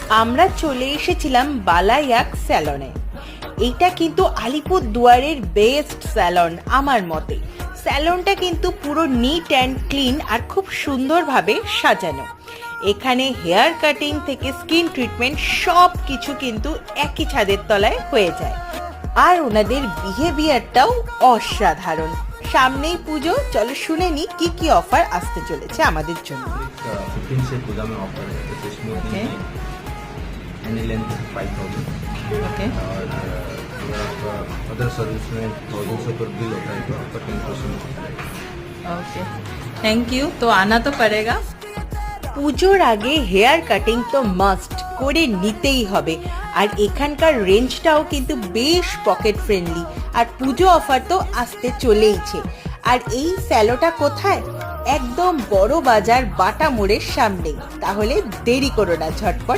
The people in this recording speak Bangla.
আমরা চলে এসেছিলাম বালাইয়াক স্যালনে। এইটা কিন্তু আলিপুর দুয়ারের বেস্ট স্যালন আমার মতে। স্যালনটা কিন্তু পুরো নিট অ্যান্ড ক্লিন আর খুব সুন্দরভাবে সাজানো। এখানে হেয়ার কাটিং থেকে স্কিন ট্রিটমেন্ট সব কিছু কিন্তু একই ছাদের তলায় হয়ে যায়। আর ওনাদের বিহেভিয়ারটাও অসাধারণ। সামনেই পুজো, চলো শুনে নি কি কি অফার আসতে চলেছে আমাদের জন্য। 15 से पूजा में ऑफर है, जैसे स्मूथनिंग एनी लेंथ 5000 और अगर आपका अदर सर्विस में 1000 से ऊपर बिल होता है तो आपका 10% ऑफ है। Okay, thank you. तो आना तो पड़ेगा। পুজোর আগে হেয়ার কাটিং তো মাস্ট করে নিতেই হবে। আর এখানকার রেঞ্জটাও কিন্তু বেশ পকেট ফ্রেন্ডলি। আর পুজো অফার তো আসতে চলেইছে। আর এই স্যালোটা কোথায়? একদম বড় বাজার বাটা মোড়ের সামনেই। তাহলে দেরি করো না, ঝটপট